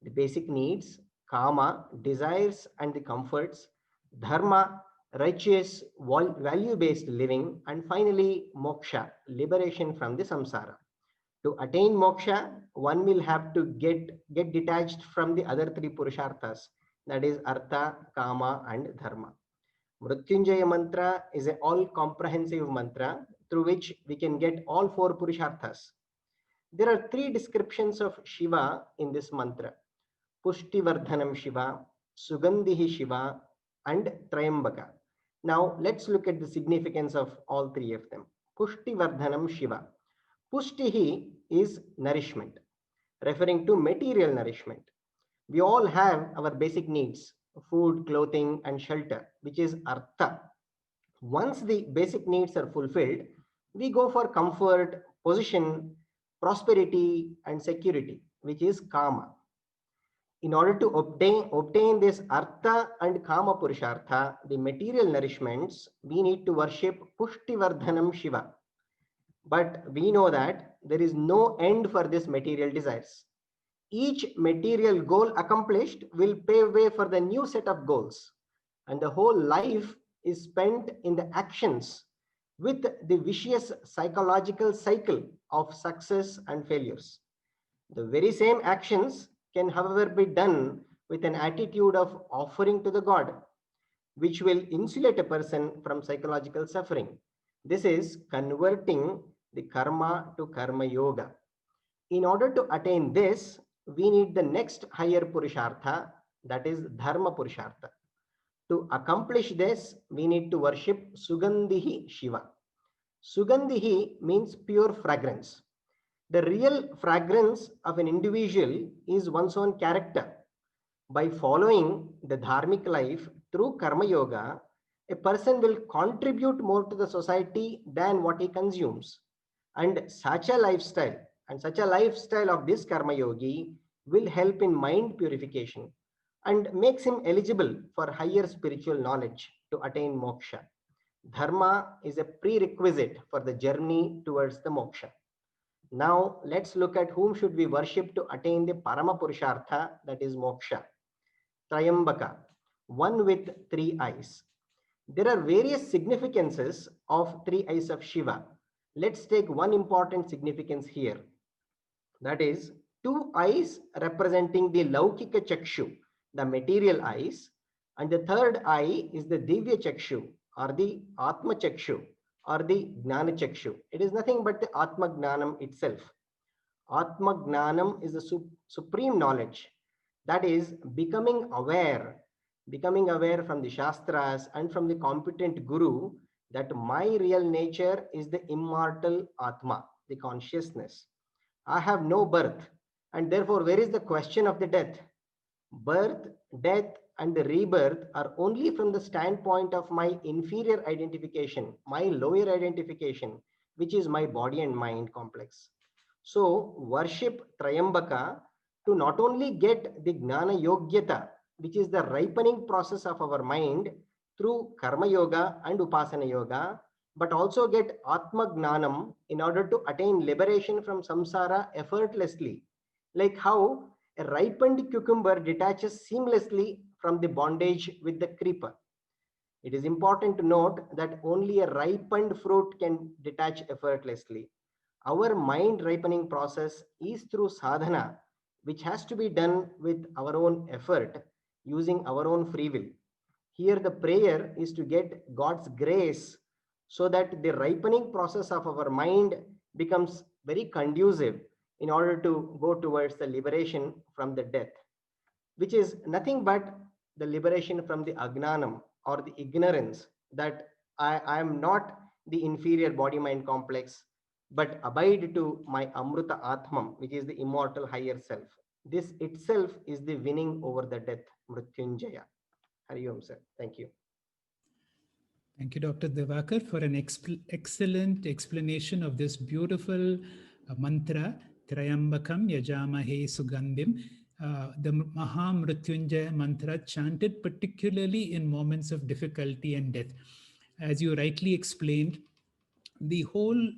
the basic needs, Kama, desires and the comforts, Dharma, righteous, value-based living, and finally, Moksha, liberation from the samsara. To attain moksha, one will have to get detached from the other 3 Purusharthas, that is, Artha, Kama and Dharma. Mrityunjaya mantra is an all-comprehensive mantra through which we can get all 4 Purusharthas. There are 3 descriptions of Shiva in this mantra. Pushtivardhanam Shiva, Sugandhihi Shiva and Trayambaka. Now let's look at the significance of all 3 of them. Pushtivardhanam Shiva. Pushtihi is nourishment, referring to material nourishment. We all have our basic needs, food, clothing, and shelter, which is Artha. Once the basic needs are fulfilled, we go for comfort, position, prosperity, and security, which is Kama. In order to obtain this Artha and Kama Purushartha, the material nourishments, we need to worship Pushtivardhanam Shiva. But we know that there is no end for this material desires. Each material goal accomplished will pave way for the new set of goals. And the whole life is spent in the actions with the vicious psychological cycle of success and failures. The very same actions can, however, be done with an attitude of offering to the God, which will insulate a person from psychological suffering. This is converting the karma to karma yoga. In order to attain this, we need the next higher Purushartha, that is Dharma Purushartha. To accomplish this, we need to worship Sugandhihi Shiva. Sugandhihi means pure fragrance. The real fragrance of an individual is one's own character. By following the dharmic life through karma yoga, a person will contribute more to the society than what he consumes. And such a lifestyle of this karma yogi will help in mind purification and makes him eligible for higher spiritual knowledge to attain moksha. Dharma is a prerequisite for the journey towards the moksha. Now let's look at whom should we worship to attain the Parama Purushartha, that is moksha. Trayambaka, one with 3 eyes. There are various significances of 3 eyes of Shiva. Let's take one important significance here. That is 2 eyes representing the Laukika Chakshu, the material eyes, and the 3rd eye is the Divya Chakshu or the Atma Chakshu or the Gnana Chakshu. It is nothing but the Atma Gnanam itself. Atma Gnanam is the supreme knowledge, that is becoming aware, becoming aware from the Shastras and from the competent Guru that my real nature is the immortal Atma, the consciousness. I have no birth, and therefore, where is the question of the death? Birth, death, and the rebirth are only from the standpoint of my inferior identification, my lower identification, which is my body and mind complex. So, worship Trayambaka to not only get the Gnana Yogyata, which is the ripening process of our mind through Karma Yoga and Upasana Yoga, but also get Atma Gnanam in order to attain liberation from samsara effortlessly. Like how a ripened cucumber detaches seamlessly from the bondage with the creeper. It is important to note that only a ripened fruit can detach effortlessly. Our mind ripening process is through sadhana, which has to be done with our own effort, using our own free will. Here, the prayer is to get God's grace so that the ripening process of our mind becomes very conducive in order to go towards the liberation from the death, which is nothing but the liberation from the agnanam or the ignorance that I am not the inferior body mind complex, but abide to my Amruta Atmam, which is the immortal higher self. This itself is the winning over the death, Mrityunjaya. Hari Om, sir. Thank you. Thank you, Dr. Devakar, for an excellent explanation of this beautiful mantra, Trayambakam Yajamahe Sugandhim, the Mahamrityunjaya mantra chanted particularly in moments of difficulty and death. As you rightly explained, the whole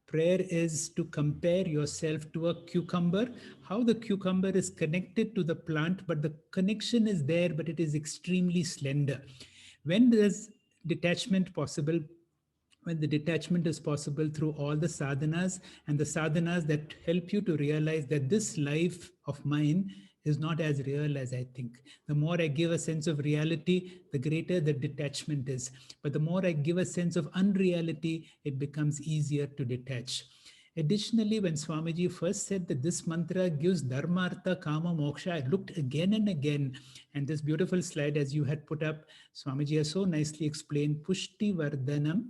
prayer is to compare yourself to a cucumber, how the cucumber is connected to the plant, but the connection is there, but it is extremely slender. When there's detachment possible, when the detachment is possible through all the sadhanas and the sadhanas that help you to realize that this life of mine is not as real as I think. The more I give a sense of reality, the greater the detachment is. But the more I give a sense of unreality, it becomes easier to detach. Additionally, when Swamiji first said that this mantra gives dharma, artha, kama, moksha, I looked again and again. And this beautiful slide, as you had put up, Swamiji has so nicely explained, Pushti Vardhanam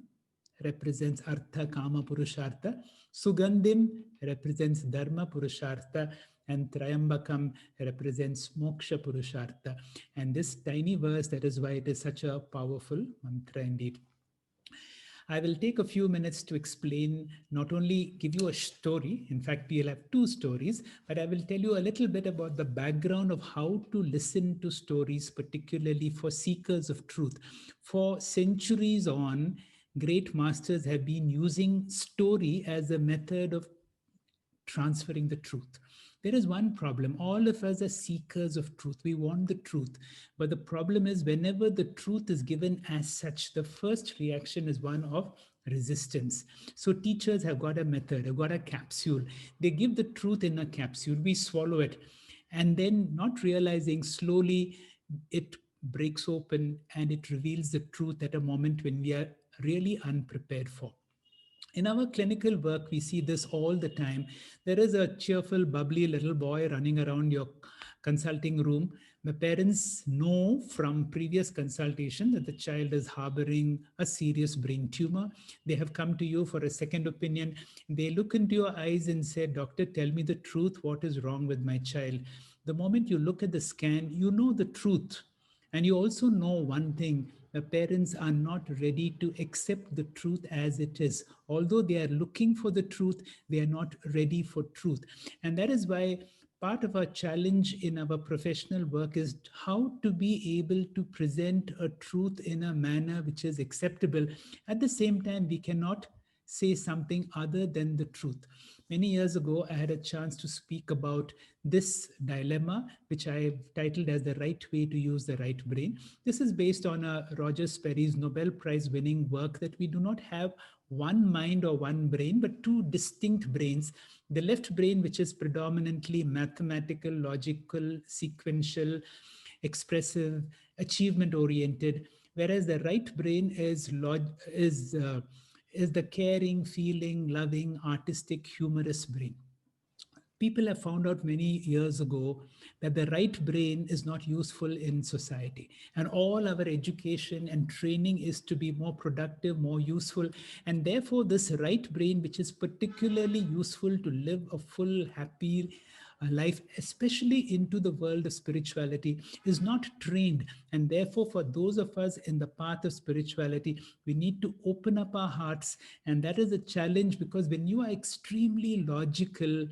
represents artha, kama, purushartha. Sugandhim represents dharma, purushartha. And Trayambakam represents moksha, purushartha. And this tiny verse, that is why it is such a powerful mantra indeed. I will take a few minutes to explain, not only give you a story, in fact, we'll have two stories, but I will tell you a little bit about the background of how to listen to stories, particularly for seekers of truth. For centuries on, great masters have been using story as a method of transferring the truth. There is one problem. All of us are seekers of truth. We want the truth. But the problem is, whenever the truth is given as such, the first reaction is one of resistance. So teachers have got a method, have got a capsule. They give the truth in a capsule. We swallow it. And then, not realizing, slowly it breaks open and it reveals the truth at a moment when we are really unprepared for. In our clinical work, we see this all the time. There is a cheerful, bubbly little boy running around your consulting room. The parents know from previous consultation that the child is harboring a serious brain tumor. They have come to you for a second opinion. They look into your eyes and say, "Doctor, tell me the truth. What is wrong with my child?" The moment you look at the scan, you know the truth. And you also know one thing, the parents are not ready to accept the truth as it is. Although they are looking for the truth, they are not ready for truth. And that is why part of our challenge in our professional work is how to be able to present a truth in a manner which is acceptable. At the same time, we cannot say something other than the truth. Many years ago, I had a chance to speak about this dilemma, which I titled as The Right Way to Use the Right Brain. This is based on a Roger Sperry's Nobel Prize winning work that we do not have one mind or one brain, but two distinct brains. The left brain, which is predominantly mathematical, logical, sequential, expressive, achievement oriented, whereas the right brain is the caring, feeling, loving, artistic, humorous brain. People have found out many years ago that the right brain is not useful in society. And all our education and training is to be more productive, more useful. And therefore, this right brain, which is particularly useful to live a full, happy life, especially into the world of spirituality, is not trained. And therefore, for those of us in the path of spirituality, we need to open up our hearts. And that is a challenge, because when you are extremely logical,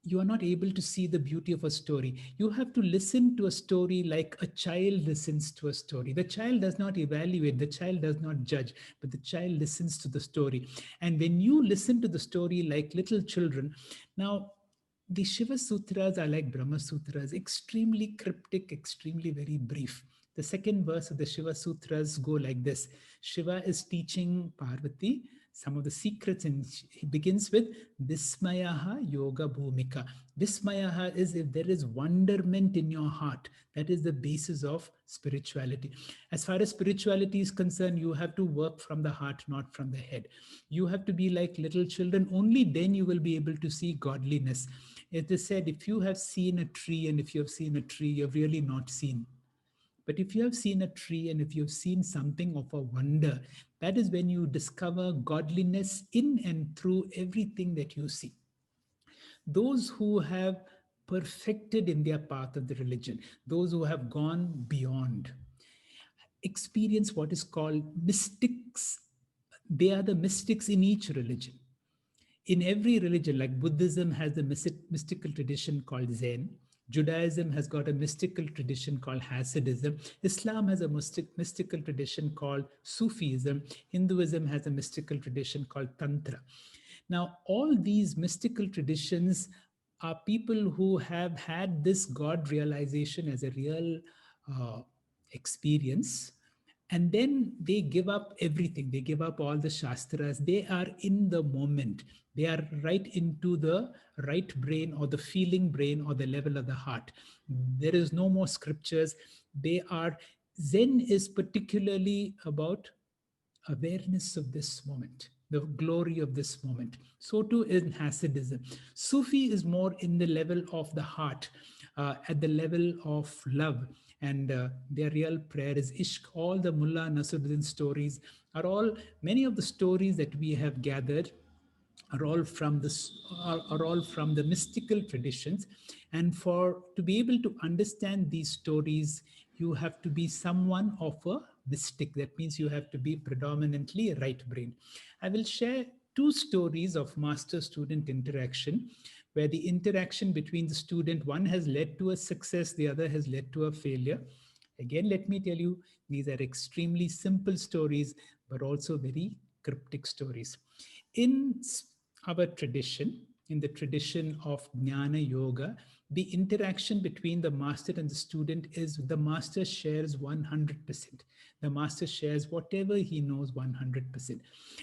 you are not able to see the beauty of a story. You have to listen to a story like a child listens to a story. The child does not evaluate, the child does not judge, but the child listens to the story. And when you listen to the story like little children, now the Shiva Sutras are like Brahma Sutras, extremely cryptic, extremely very brief. The second verse of the Shiva Sutras go like this. Shiva is teaching Parvati some of the secrets, and he begins with Vismayaha Yoga Bhumika. Vismayaha is if there is wonderment in your heart. That is the basis of spirituality. As far as spirituality is concerned, you have to work from the heart, not from the head. You have to be like little children. Only then you will be able to see godliness. It is said, if you have seen a tree, and if you have seen a tree, you have really not seen. But if you have seen a tree and if you've seen something of a wonder, that is when you discover godliness in and through everything that you see. Those who have perfected in their path of the religion, those who have gone beyond, experience what is called mystics. They are the mystics in each religion. In every religion, like Buddhism has a mystical tradition called Zen. Judaism has got a mystical tradition called Hasidism. Islam has a mystical tradition called Sufism. Hinduism has a mystical tradition called Tantra. Now, all these mystical traditions are people who have had this God realization as a real experience. And then they give up everything. They give up all the Shastras. They are in the moment. They are right into the right brain or the feeling brain or the level of the heart. There is no more scriptures. Zen is particularly about awareness of this moment, the glory of this moment. So too in Hasidism. Sufi is more in the level of the heart, at the level of love. And their real prayer is Ishq. All the Mullah Nasruddin stories many of the stories that we have gathered are all from the mystical traditions. And to be able to understand these stories, you have to be someone of a mystic. That means you have to be predominantly right brain. I will share two stories of master-student interaction, where the interaction between the student, one has led to a success, the other has led to a failure. Again, let me tell you, these are extremely simple stories, but also very cryptic stories. In our tradition, in the tradition of Jnana Yoga, the interaction between the master and the student is the master shares 100%. The master shares whatever he knows 100%.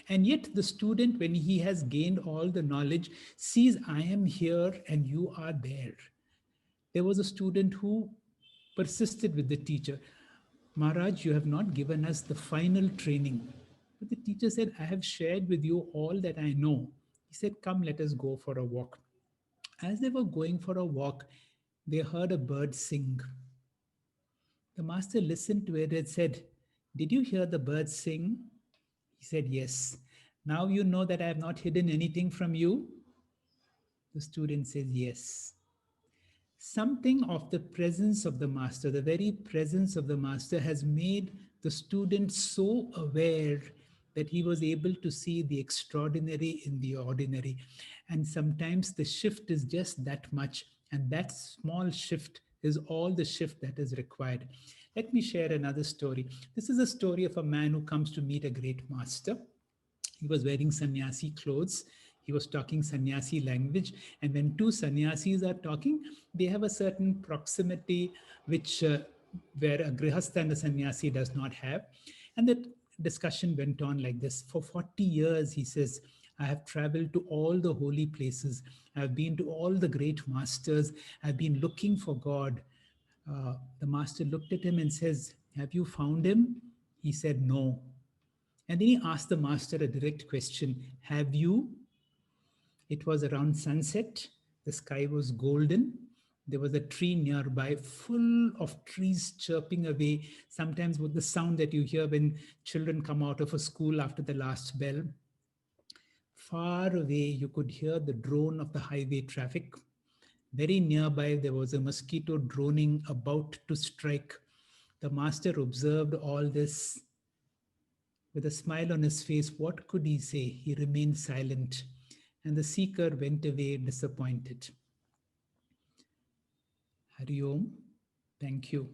And yet the student, when he has gained all the knowledge, sees, I am here and you are there. There was a student who persisted with the teacher. Maharaj, you have not given us the final training. But the teacher said, I have shared with you all that I know. He said, come, let us go for a walk. As they were going for a walk, they heard a bird sing. The master listened to it and said, did you hear the bird sing? He said, yes. Now you know that I have not hidden anything from you? The student says, yes. Something of the presence of the master, the very presence of the master, has made the student so aware that he was able to see the extraordinary in the ordinary. And sometimes the shift is just that much, and that small shift is all the shift that is required. Let me share another story. This is a story of a man who comes to meet a great master. He was wearing sannyasi clothes. He was talking sannyasi language. And when two sannyasis are talking, they have a certain proximity where a grihastha and a sannyasi does not have. And that discussion went on like this. For 40 years, he says, I have traveled to all the holy places. I've been to all the great masters. I've been looking for God. The master looked at him and says, have you found him? He said, no. And then he asked the master a direct question, have you? It was around sunset. The sky was golden. There was a tree nearby, full of trees chirping away, sometimes with the sound that you hear when children come out of a school after the last bell. Far away, you could hear the drone of the highway traffic. Very nearby, there was a mosquito droning about to strike. The master observed all this. With a smile on his face, what could he say? He remained silent, and the seeker went away disappointed. Hari Om. Thank you.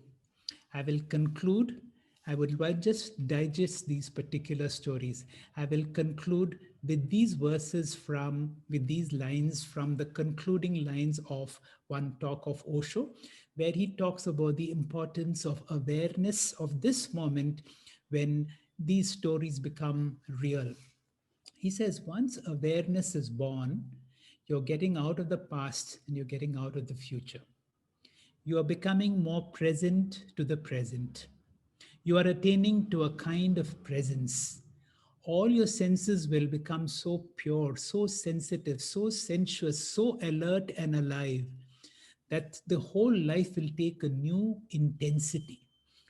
I will conclude. I would just digest these particular stories. I will conclude with these verses with these lines from the concluding lines of one talk of Osho, where he talks about the importance of awareness of this moment when these stories become real. He says, once awareness is born, you're getting out of the past and you're getting out of the future. You are becoming more present to the present. You are attaining to a kind of presence. All your senses will become so pure, so sensitive, so sensuous, so alert and alive that the whole life will take a new intensity.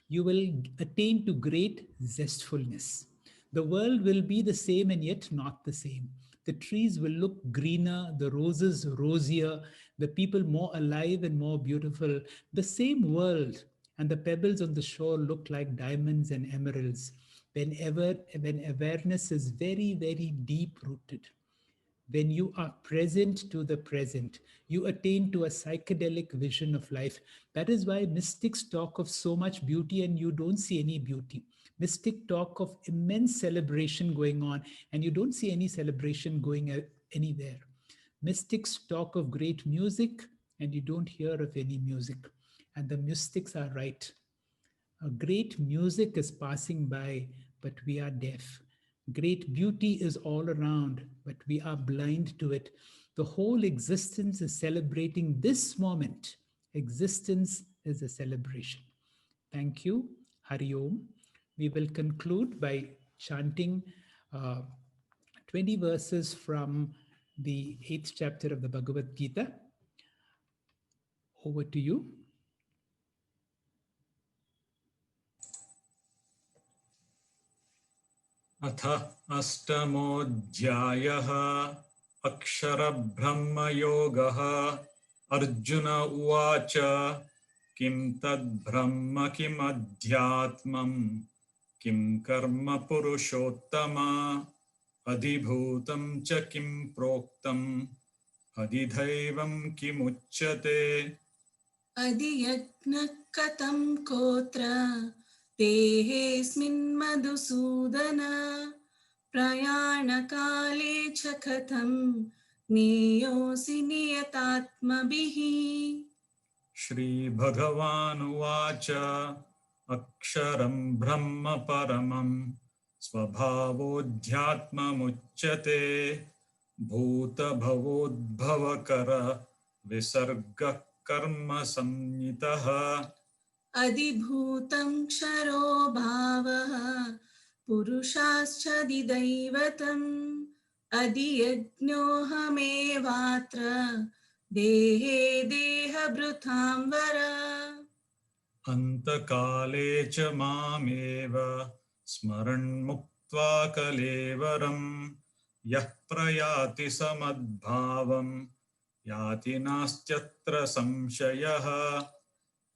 You will attain to great zestfulness. The world will be the same and yet not the same. The trees will look greener, the roses rosier, the people more alive and more beautiful. The same world, and the pebbles on the shore look like diamonds and emeralds. When awareness is very, very deep rooted, when you are present to the present, you attain to a psychedelic vision of life. That is why mystics talk of so much beauty and you don't see any beauty. Mystic talk of immense celebration going on and you don't see any celebration going anywhere. Mystics talk of great music and you don't hear of any music. And the mystics are right. A great music is passing by, but we are deaf. Great beauty is all around, but we are blind to it. The whole existence is celebrating this moment. Existence is a celebration. Thank you. Hari Om. We will conclude by chanting 20 verses from the 8th chapter of the Bhagavad Gita. Over to you. अथ अष्टमोऽध्यायः अक्षरब्रह्मयोगः अर्जुन उवाच किं तद्ब्रह्म किमध्यात्मम् किं कर्म पुरुषोत्तम अधिभूतं च किं प्रोक्तम् अधिदैवं किमुच्यते अधियज्ञः कथं कोत्र देहेऽस्मिन् मधुसूदन प्रयाणकाले च कथं ज्ञेयोऽसि नियतात्मभिः श्रीभगवानुवाच अक्षरं ब्रह्म परमं स्वभावोऽध्यात्ममुच्यते भूतभवोद्भवकर विसर्गः कर्म संज्ञितः अधिभूतं क्षरो भावः पुरुषाश्चादिदैवतम् अधियज्ञोऽहमेवात्र देहे देहभृतां वर अन्तकाले च मामेव स्मरन्मुक्त्वा कलेवरं यः प्रयाति समद्भावं याति नास्त्यत्र संशयः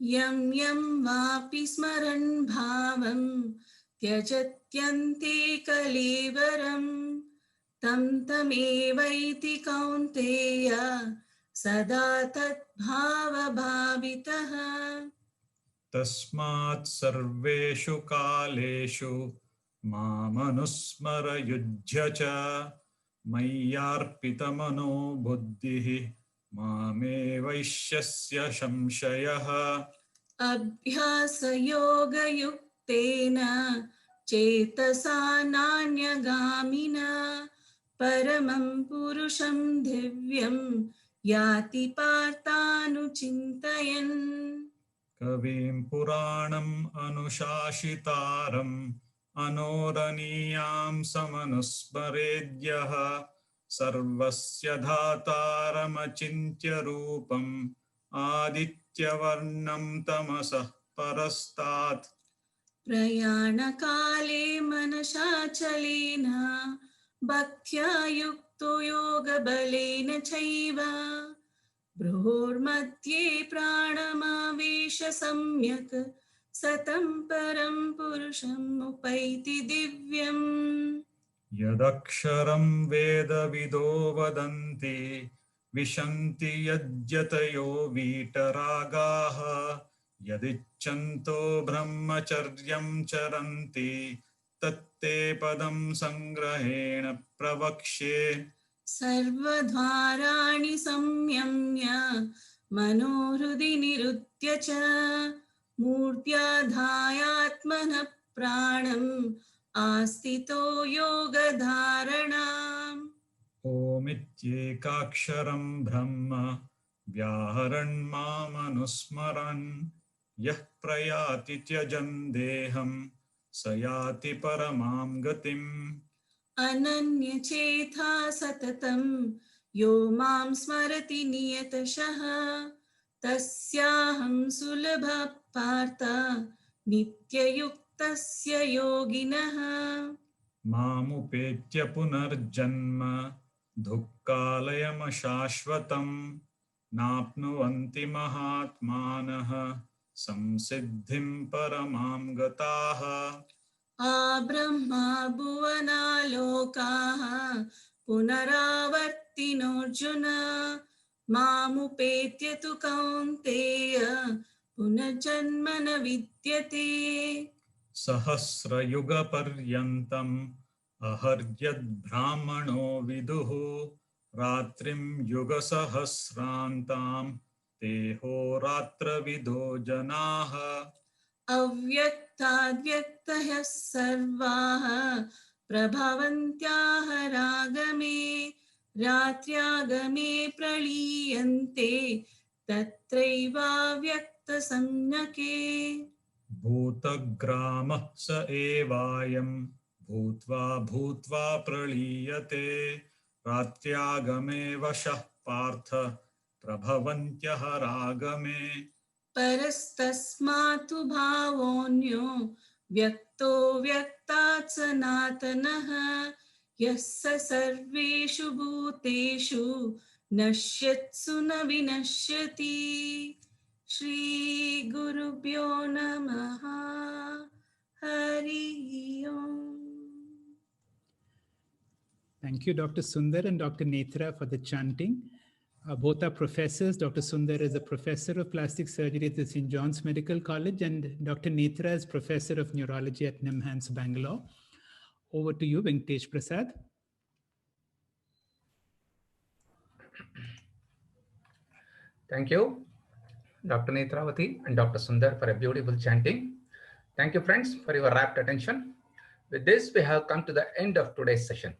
यं यं वापि स्मरन् भावं त्यजत्यन्ते कलेवरं तं तमेवैति कौन्तेय सदा तद्भावभावितः तस्मात् सर्वेषु कालेषु मामनुस्मर युध्य च मय्यार्पितमनो बुद्धिः मामे वैश्यस्य संशयः अभ्यासयोगयुक्तेन चेतसा नान्यगामिना परमं पुरुषं दिव्यं याति पार्थानुचिन्तयन् कविं पुराणम् अनुशासितारम् अनोरणीयां समनुस्मरेद्यः सर्वस्य धातारमचिन्त्य रूपम् आदित्यवर्णं तमसः परस्तात् प्रयाणकाले मनसाचलेन भक्त्या युक्तो योगबलेन चैव भ्रोर्मध्ये प्राणमावेश सम्यक् सतं परं पुरुषम् उपैति दिव्यम् यदक्षरं वेदविदो वदन्ति विशन्ति यद्यतयो वीतरागाः यदिच्छन्तो ब्रह्मचर्यं चरन्ति तत्ते पदं संग्रहेण प्रवक्ष्ये सर्वद्वाराणि संयम्य मनोहृदि निरुद्य च मूर्ध्याधायात्मनः प्राणम् आस्थितो योगधारणाम् ओमित्येकाक्षरं ब्रह्म व्याहरन्मामनुस्मरन् यः प्रयाति त्यजन् देहं स याति परमां गतिम् अनन्यचेता सततं यो मां स्मरति नियतशः तस्याहं सुलभः पार्थ नित्ययुक्तस्य योगिनः मामुपेत्य पुनर्जन्म दुःखालयमशाश्वतं नाप्नुवन्ति महात्मानः संसिद्धिं परमां गताः आब्रह्मा भुवनालोकाः पुनरावर्तिनोऽर्जुन मामुपेत्य तु कौन्तेय पुनर्जन्म न विद्यते सहस्रयुगपर्यन्तम् अहर्यद्ब्राह्मणो विदुः रात्रिं युगसहस्रान्तां तेहोरात्रविदो जनाः अव्यक्ताद्व्यक्तयः सर्वाः प्रभवन्त्याः रागमे रात्र्यागमे प्रलीयन्ते तत्रैवाव्यक्तसंज्ञके भूतग्रामः स एवायं भूत्वा भूत्वा प्रलीयते रात्र्यागमे वशः पार्थ प्रभवन्त्यः रागमे परस्तस्मात्तु भावोऽन्यो व्यक्तो व्यक्तात् सनातनः यः स सर्वेषु भूतेषु नश्यत्सु न विनश्यति श्री गुरुभ्यो नमः हरि ओम. Thank you, Dr. Sundar and Dr. Netra, for the chanting. Both are professors. Dr. Sundar is a professor of plastic surgery at the St. John's Medical College, and Dr. Netra is professor of neurology at NIMHANS, Bangalore. Over to you, Venkatesh Prasad. Thank you, Dr. Netravati and Dr. Sundar, for a beautiful chanting. Thank you, friends, for your rapt attention. With this, we have come to the end of today's session.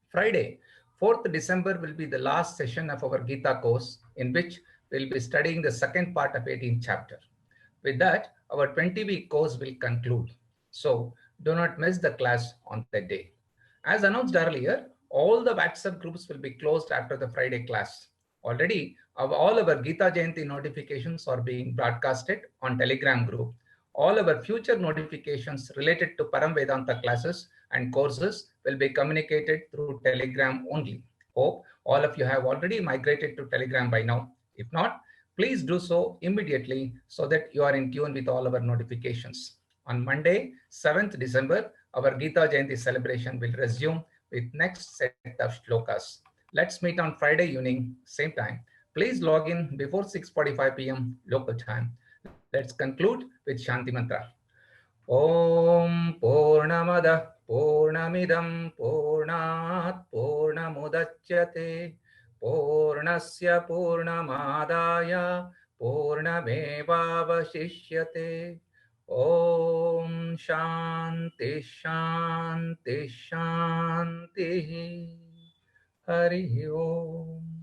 Friday, 4th December will be the last session of our Gita course, in which we'll be studying the second part of 18th chapter. With that, our 20-week course will conclude. So do not miss the class on that day. As announced earlier, all the WhatsApp groups will be closed after the Friday class. Already, all our Gita Jayanti notifications are being broadcasted on Telegram group. All our future notifications related to Param Vedanta classes and courses will be communicated through Telegram only. Hope all of you have already migrated to Telegram by now. If not, please do so immediately so that you are in tune with all our notifications. On Monday, 7th December, our Gita Jayanti celebration will resume with next set of shlokas. Let's meet on Friday evening, same time. Please log in before 6:45 p.m. local time. Let's conclude with Shanti Mantra. Om Purnamada Purnamidam Purnat Purnamudachyate Purnasya Purnamadaya Purnamevavashishyate. Om Shanti Shanti Shanti. Hari Om.